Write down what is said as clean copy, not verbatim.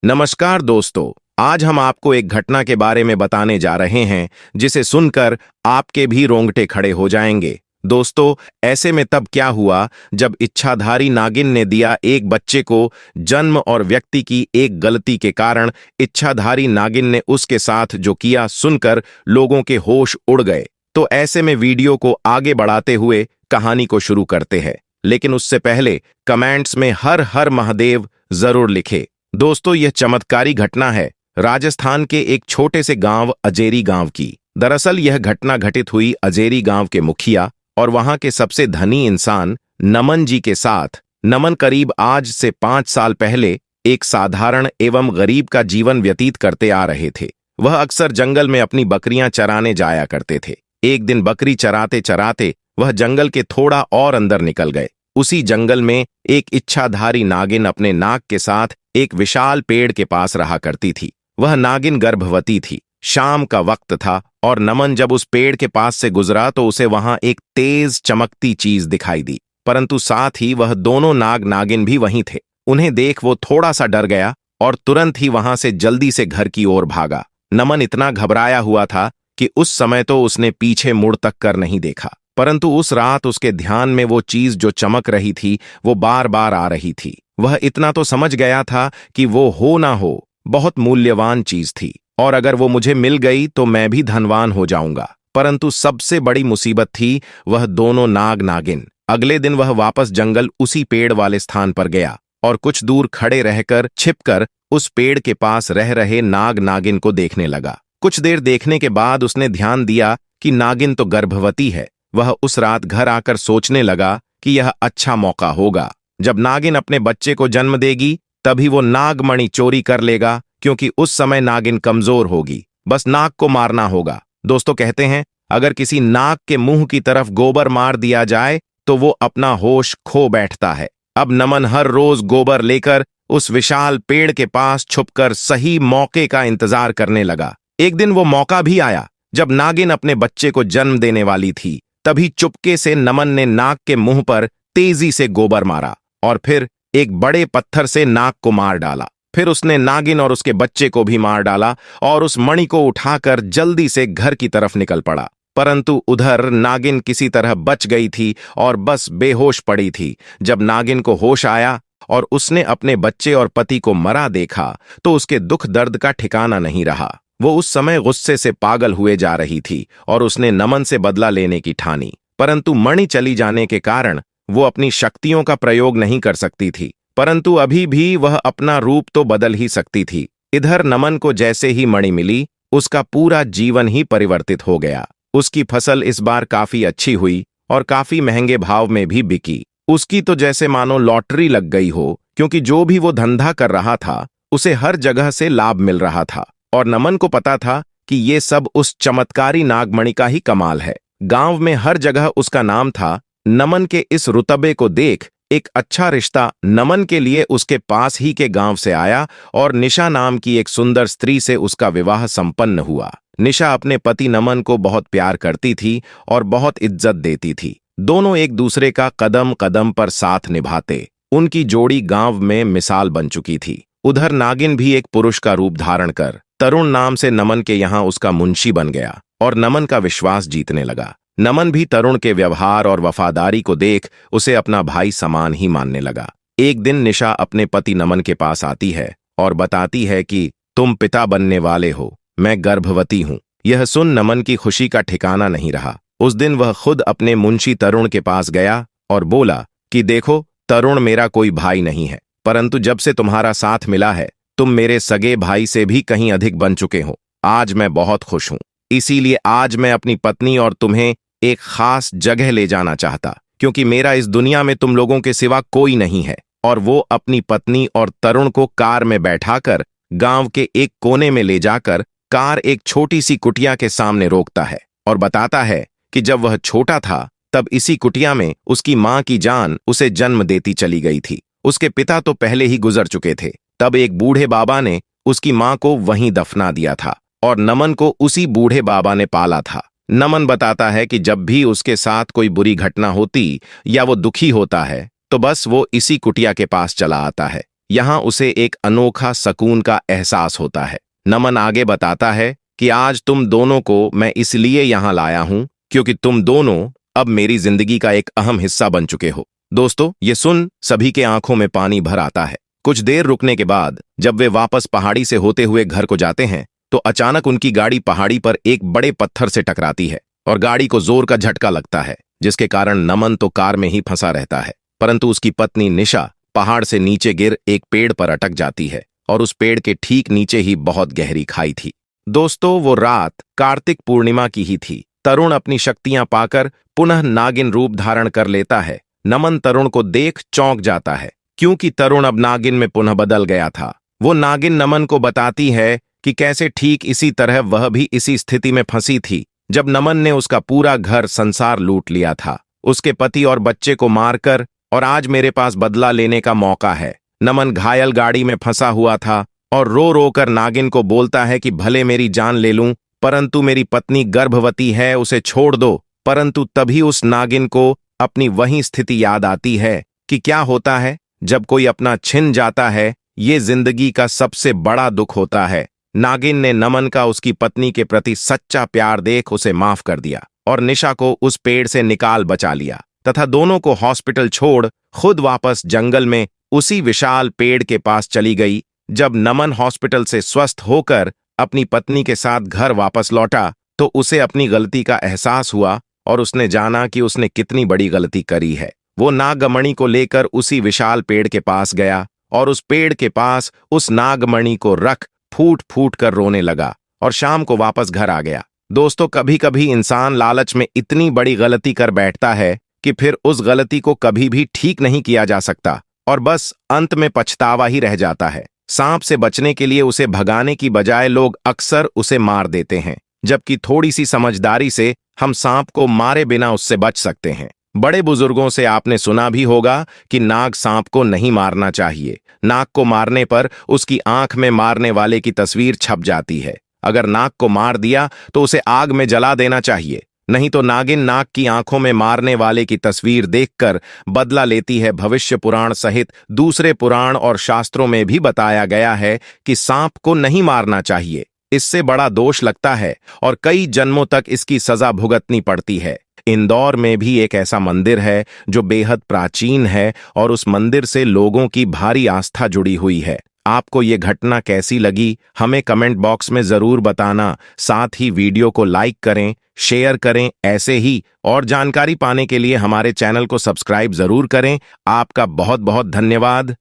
नमस्कार दोस्तों। आज हम आपको एक घटना के बारे में बताने जा रहे हैं जिसे सुनकर आपके भी रोंगटे खड़े हो जाएंगे। दोस्तों, ऐसे में तब क्या हुआ जब इच्छाधारी नागिन ने दिया एक बच्चे को जन्म और व्यक्ति की एक गलती के कारण इच्छाधारी नागिन ने उसके साथ जो किया सुनकर लोगों के होश उड़ गए। तो ऐसे में वीडियो को आगे बढ़ाते हुए कहानी को शुरू करते हैं, लेकिन उससे पहले कमेंट्स में हर हर महादेव जरूर लिखे। दोस्तों, यह चमत्कारी घटना है राजस्थान के एक छोटे से गांव अजेरी गांव की। दरअसल यह घटना घटित हुई अजेरी गांव के मुखिया और वहां के सबसे धनी इंसान नमन जी के साथ। नमन करीब आज से 5 साल पहले एक साधारण एवं गरीब का जीवन व्यतीत करते आ रहे थे। वह अक्सर जंगल में अपनी बकरियां चराने जाया करते थे। एक दिन बकरी चराते चराते वह जंगल के थोड़ा और अंदर निकल गए। उसी जंगल में एक इच्छाधारी नागिन अपने नाग के साथ एक विशाल पेड़ के पास रहा करती थी। वह नागिन गर्भवती थी। शाम का वक्त था और नमन जब उस पेड़ के पास से गुजरा तो उसे वहां एक तेज चमकती चीज दिखाई दी, परंतु साथ ही वह दोनों नाग नागिन भी वहीं थे। उन्हें देख वो थोड़ा सा डर गया और तुरंत ही वहां से जल्दी से घर की ओर भागा। नमन इतना घबराया हुआ था कि उस समय तो उसने पीछे मुड़ तक कर नहीं देखा, परंतु उस रात उसके ध्यान में वो चीज जो चमक रही थी वो बार बार आ रही थी। वह इतना तो समझ गया था कि वो हो ना हो बहुत मूल्यवान चीज थी और अगर वो मुझे मिल गई तो मैं भी धनवान हो जाऊंगा। परंतु सबसे बड़ी मुसीबत थी वह दोनों नाग नागिन। अगले दिन वह वापस जंगल उसी पेड़ वाले स्थान पर गया और कुछ दूर खड़े रहकर छिपकर उस पेड़ के पास रह रहे नाग नागिन को देखने लगा। कुछ देर देखने के बाद उसने ध्यान दिया कि नागिन तो गर्भवती है। वह उस रात घर आकर सोचने लगा कि यह अच्छा मौका होगा। जब नागिन अपने बच्चे को जन्म देगी तभी वो नागमणि चोरी कर लेगा, क्योंकि उस समय नागिन कमजोर होगी। बस नाग को मारना होगा। दोस्तों, कहते हैं अगर किसी नाग के मुंह की तरफ गोबर मार दिया जाए तो वो अपना होश खो बैठता है। अब नमन हर रोज गोबर लेकर उस विशाल पेड़ के पास छुपकर सही मौके का इंतजार करने लगा। एक दिन वो मौका भी आया जब नागिन अपने बच्चे को जन्म देने वाली थी। तभी चुपके से नमन ने नाग के मुंह पर तेजी से गोबर मारा और फिर एक बड़े पत्थर से नाग को मार डाला। फिर उसने नागिन और उसके बच्चे को भी मार डाला और उस मणि को उठाकर जल्दी से घर की तरफ निकल पड़ा। परंतु उधर नागिन किसी तरह बच गई थी और बस बेहोश पड़ी थी। जब नागिन को होश आया और उसने अपने बच्चे और पति को मरा देखा तो उसके दुख दर्द का ठिकाना नहीं रहा। वो उस समय गुस्से से पागल हुए जा रही थी और उसने नमन से बदला लेने की ठानी। परंतु मणि चली जाने के कारण वो अपनी शक्तियों का प्रयोग नहीं कर सकती थी, परंतु अभी भी वह अपना रूप तो बदल ही सकती थी। इधर नमन को जैसे ही मणि मिली उसका पूरा जीवन ही परिवर्तित हो गया। उसकी फसल इस बार काफी अच्छी हुई और काफी महंगे भाव में भी बिकी। उसकी तो जैसे मानो लॉटरी लग गई हो, क्योंकि जो भी वो धंधा कर रहा था उसे हर जगह से लाभ मिल रहा था। और नमन को पता था कि ये सब उस चमत्कारी नागमणि का ही कमाल है। गांव में हर जगह उसका नाम था। नमन के इस रुतबे को देख एक अच्छा रिश्ता नमन के लिए उसके पास ही के गांव से आया और निशा नाम की एक सुंदर स्त्री से उसका विवाह संपन्न हुआ। निशा अपने पति नमन को बहुत प्यार करती थी और बहुत इज्जत देती थी। दोनों एक दूसरे का कदम कदम पर साथ निभाते। उनकी जोड़ी गांव में मिसाल बन चुकी थी। उधर नागिन भी एक पुरुष का रूप धारण कर तरुण नाम से नमन के यहाँ उसका मुंशी बन गया और नमन का विश्वास जीतने लगा। नमन भी तरुण के व्यवहार और वफादारी को देख उसे अपना भाई समान ही मानने लगा। एक दिन निशा अपने पति नमन के पास आती है और बताती है कि तुम पिता बनने वाले हो, मैं गर्भवती हूँ। यह सुन नमन की खुशी का ठिकाना नहीं रहा। उस दिन वह खुद अपने मुंशी तरुण के पास गया और बोला कि देखो, तरुण मेरा कोई भाई नहीं है, परंतु जब से तुम्हारा साथ मिला है तुम मेरे सगे भाई से भी कहीं अधिक बन चुके हो। आज मैं बहुत खुश हूं, इसीलिए आज मैं अपनी पत्नी और तुम्हें एक खास जगह ले जाना चाहता, क्योंकि मेरा इस दुनिया में तुम लोगों के सिवा कोई नहीं है। और वो अपनी पत्नी और तरुण को कार में बैठाकर गांव के एक कोने में ले जाकर कार एक छोटी सी कुटिया के सामने रोकता है और बताता है कि जब वह छोटा था तब इसी कुटिया में उसकी मां की जान उसे जन्म देती चली गई थी। उसके पिता तो पहले ही गुजर चुके थे। तब एक बूढ़े बाबा ने उसकी मां को वहीं दफना दिया था और नमन को उसी बूढ़े बाबा ने पाला था। नमन बताता है कि जब भी उसके साथ कोई बुरी घटना होती या वो दुखी होता है तो बस वो इसी कुटिया के पास चला आता है। यहाँ उसे एक अनोखा सकून का एहसास होता है। नमन आगे बताता है कि आज तुम दोनों को मैं इसलिए यहाँ लाया हूं क्योंकि तुम दोनों अब मेरी जिंदगी का एक अहम हिस्सा बन चुके हो। दोस्तों, ये सुन सभी के आंखों में पानी भर आता है। कुछ देर रुकने के बाद जब वे वापस पहाड़ी से होते हुए घर को जाते हैं तो अचानक उनकी गाड़ी पहाड़ी पर एक बड़े पत्थर से टकराती है और गाड़ी को जोर का झटका लगता है, जिसके कारण नमन तो कार में ही फंसा रहता है, परंतु उसकी पत्नी निशा पहाड़ से नीचे गिर एक पेड़ पर अटक जाती है और उस पेड़ के ठीक नीचे ही बहुत गहरी खाई थी। दोस्तों, वो रात कार्तिक पूर्णिमा की ही थी। तरुण अपनी शक्तियां पाकर पुनः नागिन रूप धारण कर लेता है। नमन तरुण को देख चौंक जाता है क्योंकि तरुण अब नागिन में पुनः बदल गया था। वो नागिन नमन को बताती है कि कैसे ठीक इसी तरह वह भी इसी स्थिति में फंसी थी जब नमन ने उसका पूरा घर संसार लूट लिया था, उसके पति और बच्चे को मारकर, और आज मेरे पास बदला लेने का मौका है। नमन घायल गाड़ी में फंसा हुआ था और रो रो कर नागिन को बोलता है कि भले मेरी जान ले लूं, परंतु मेरी पत्नी गर्भवती है, उसे छोड़ दो। परंतु तभी उस नागिन को अपनी वही स्थिति याद आती है कि क्या होता है जब कोई अपना छिन जाता है, ये जिंदगी का सबसे बड़ा दुख होता है। नागिन ने नमन का उसकी पत्नी के प्रति सच्चा प्यार देख उसे माफ कर दिया और निशा को उस पेड़ से निकाल बचा लिया तथा दोनों को हॉस्पिटल छोड़ खुद वापस जंगल में उसी विशाल पेड़ के पास चली गई। जब नमन हॉस्पिटल से स्वस्थ होकर अपनी पत्नी के साथ घर वापस लौटा तो उसे अपनी गलती का एहसास हुआ और उसने जाना कि उसने कितनी बड़ी गलती करी है। वो नागमणि को लेकर उसी विशाल पेड़ के पास गया और उस पेड़ के पास उस नागमणि को रख फूट फूट कर रोने लगा और शाम को वापस घर आ गया। दोस्तों, कभी कभी इंसान लालच में इतनी बड़ी गलती कर बैठता है कि फिर उस गलती को कभी भी ठीक नहीं किया जा सकता और बस अंत में पछतावा ही रह जाता है। सांप से बचने के लिए उसे भगाने की बजाय लोग अक्सर उसे मार देते हैं, जबकि थोड़ी सी समझदारी से हम सांप को मारे बिना उससे बच सकते हैं। बड़े बुजुर्गों से आपने सुना भी होगा कि नाग सांप को नहीं मारना चाहिए। नाग को मारने पर उसकी आंख में मारने वाले की तस्वीर छप जाती है। अगर नाग को मार दिया तो उसे आग में जला देना चाहिए, नहीं तो नागिन नाग की आंखों में मारने वाले की तस्वीर देखकर बदला लेती है। भविष्य पुराण सहित दूसरे पुराण और शास्त्रों में भी बताया गया है कि सांप को नहीं मारना चाहिए, इससे बड़ा दोष लगता है और कई जन्मों तक इसकी सजा भुगतनी पड़ती है। इंदौर में भी एक ऐसा मंदिर है जो बेहद प्राचीन है और उस मंदिर से लोगों की भारी आस्था जुड़ी हुई है। आपको ये घटना कैसी लगी हमें कमेंट बॉक्स में जरूर बताना। साथ ही वीडियो को लाइक करें, शेयर करें। ऐसे ही और जानकारी पाने के लिए हमारे चैनल को सब्सक्राइब जरूर करें। आपका बहुत बहुत धन्यवाद।